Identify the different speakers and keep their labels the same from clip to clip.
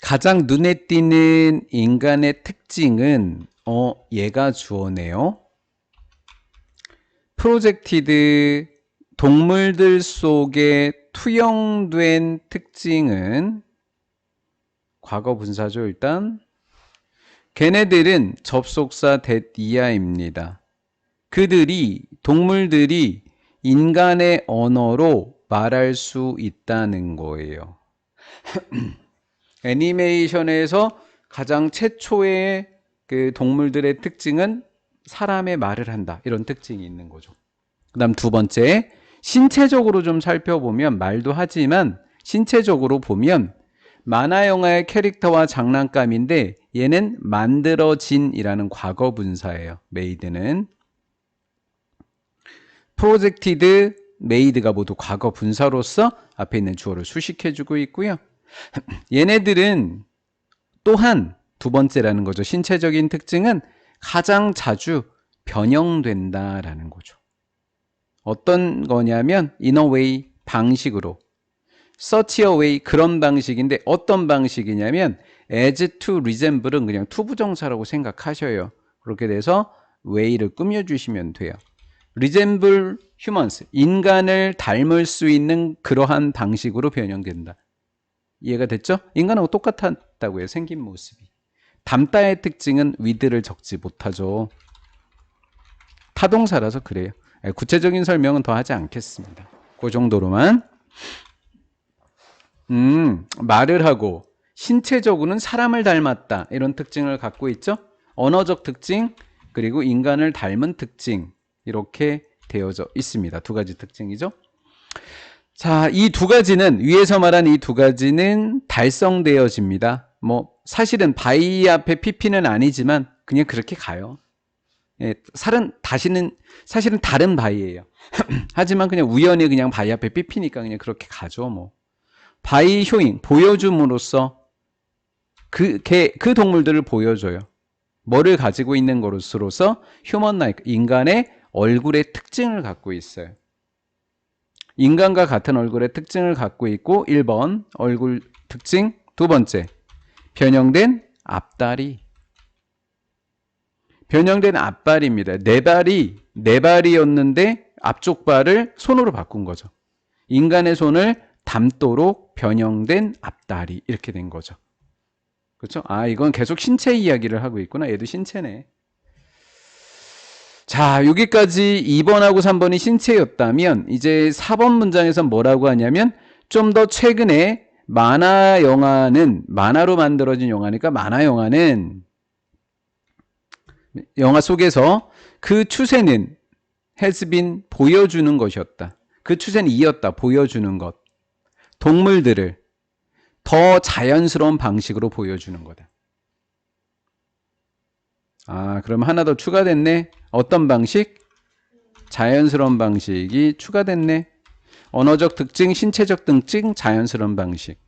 Speaker 1: 가장 눈에 띄는 인간의 특징은 얘가 주어네요. 프로젝티드 동물들 속에 투영된 특징은 과거 분사죠. 일단 걔네들은 접속사 that 이하입니다. 동물들이 인간의 언어로 말할 수 있다는 거예요. 애니메이션에서 가장 최초의 그 동물들의 특징은 사람의 말을 한다. 이런 특징이 있는 거죠. 그 다음 두 번째, 신체적으로 좀 살펴보면 말도 하지만 신체적으로 보면 만화 영화의 캐릭터와 장난감인데 얘는 만들어진이라는 과거 분사예요. 메이드는. 프로젝티드, 메이드가 모두 과거 분사로서 앞에 있는 주어를 수식해주고 있고요. 얘네들은 또한 두 번째라는 거죠. 신체적인 특징은 가장 자주 변형된다라는 거죠. 어떤 거냐면 in a way, 방식으로, such a way, 그런 방식인데 어떤 방식이냐면 as to resemble은 그냥 투부정사라고 생각하셔요. 그렇게 돼서 way를 꾸며주시면 돼요. resemble humans, 인간을 닮을 수 있는 그러한 방식으로 변형된다. 이해가 됐죠? 인간하고 똑같다고요. 생긴 모습이. 닮다의 특징은 with를 적지 못하죠. 타동사라서 그래요. 구체적인 설명은 더 하지 않겠습니다. 그 정도로만. 말을 하고 신체적으로는 사람을 닮았다. 이런 특징을 갖고 있죠. 언어적 특징 그리고 인간을 닮은 특징 이렇게 되어져 있습니다. 두 가지 특징이죠. 자, 이 두 가지는 위에서 말한 이 두 가지는 달성되어집니다. 사실은 by 앞에 pp는 아니지만 그냥 그렇게 가요. 예, 사실은 다른 by예요. 하지만 그냥 우연히 그냥 by 앞에 pp니까 그냥 그렇게 가죠. by 효잉, 보여줌으로써 그 동물들을 보여줘요. 뭐를 가지고 있는 것으로서 human like, 인간의 얼굴의 특징을 갖고 있어요. 인간과 같은 얼굴의 특징을 갖고 있고 1번 얼굴 특징, 두 번째 변형된 앞다리. 변형된 앞발입니다. 네 발이었는데 앞쪽 발을 손으로 바꾼 거죠. 인간의 손을 닮도록 변형된 앞다리 이렇게 된 거죠. 그렇죠? 이건 계속 신체 이야기를 하고 있구나. 얘도 신체네. 자, 여기까지 2번하고 3번이 신체였다면 이제 4번 문장에서 뭐라고 하냐면 좀 더 최근에 만화로 만들어진 영화니까 만화 영화는 영화 속에서 그 추세는 has been, 보여주는 것이었다. 그 추세는 이었다. 보여주는 것. 동물들을 더 자연스러운 방식으로 보여주는 거다. 그럼 하나 더 추가됐네. 어떤 방식? 자연스러운 방식이 추가됐네. 언어적 특징, 신체적 특징, 자연스러운 방식.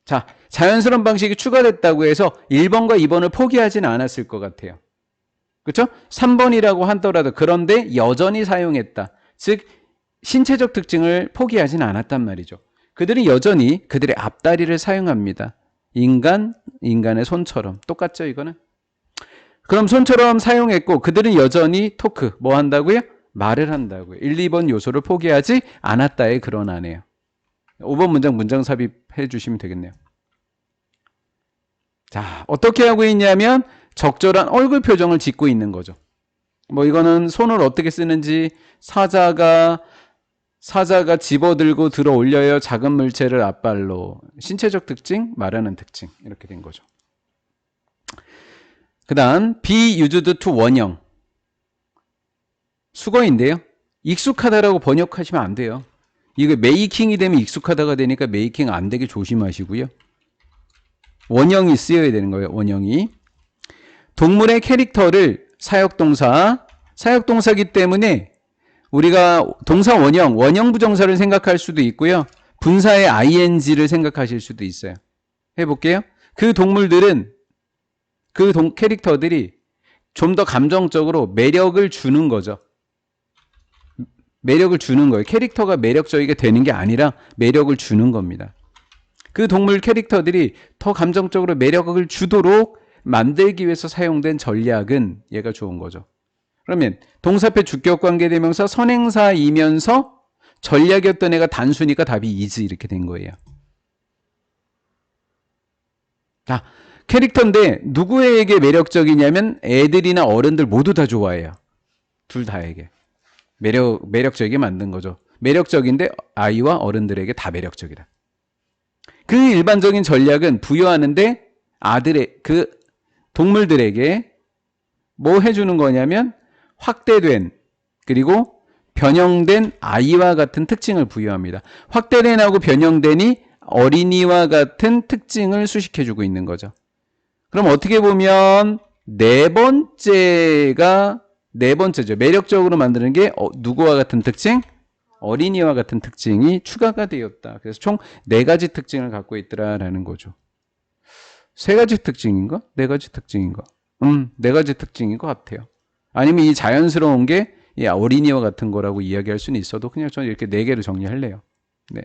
Speaker 1: 자, 자연스러운 방식이 추가됐다고 해서 1번과 2번을 포기하지는 않았을 것 같아요. 그렇죠? 3번이라고 하더라도 그런데 여전히 사용했다. 즉 신체적 특징을 포기하지는 않았단 말이죠. 그들은 여전히 그들의 앞다리를 사용합니다. 인간의 손처럼. 똑같죠, 이거는? 그럼 손처럼 사용했고 그들은 여전히 토크, 뭐 한다고요? 말을 한다고요. 1, 2번 요소를 포기하지 않았다에 그러나네요. 5번 문장 삽입해 주시면 되겠네요. 자, 어떻게 하고 있냐면 적절한 얼굴 표정을 짓고 있는 거죠. 이거는 손을 어떻게 쓰는지 사자가 집어들고 들어 올려요. 작은 물체를 앞발로. 신체적 특징, 말하는 특징. 이렇게 된 거죠. 그 다음 be used to 원형. 수거인데요. 익숙하다라고 번역하시면 안 돼요. 이거 메이킹이 되면 익숙하다가 되니까 메이킹 안 되게 조심하시고요. 원형이 쓰여야 되는 거예요. 원형이. 동물의 캐릭터를 사역동사기 때문에 우리가 동사 원형 부정사를 생각할 수도 있고요. 분사의 ing를 생각하실 수도 있어요. 해볼게요. 그 동물들은 캐릭터들이 좀 더 감정적으로 매력을 주는 거죠. 매력을 주는 거예요. 캐릭터가 매력적이게 되는 게 아니라 매력을 주는 겁니다. 그 동물 캐릭터들이 더 감정적으로 매력을 주도록 만들기 위해서 사용된 전략은 얘가 좋은 거죠. 그러면 동사표 주격관계대명사 선행사이면서 전략이었던 애가 단수니까 답이 is 이렇게 된 거예요. 자, 캐릭터인데 누구에게 매력적이냐면 애들이나 어른들 모두 다 좋아해요. 둘 다에게. 매력적이게 만든 거죠. 매력적인데 아이와 어른들에게 다 매력적이다. 그 일반적인 전략은 부여하는데 그 동물들에게 뭐 해주는 거냐면 확대된 그리고 변형된 아이와 같은 특징을 부여합니다. 확대된하고 변형된이 어린이와 같은 특징을 수식해주고 있는 거죠. 그럼 어떻게 보면 네 번째죠. 매력적으로 만드는 게 누구와 같은 특징? 어린이와 같은 특징이 추가가 되었다. 그래서 총 4가지 특징을 갖고 있더라라는 거죠. 3가지 특징인가? 4가지 특징인가? 4가지 특징인 것 같아요. 아니면 이 자연스러운 게 어린이와 같은 거라고 이야기할 수는 있어도 그냥 저는 이렇게 4개로 정리할래요. 네.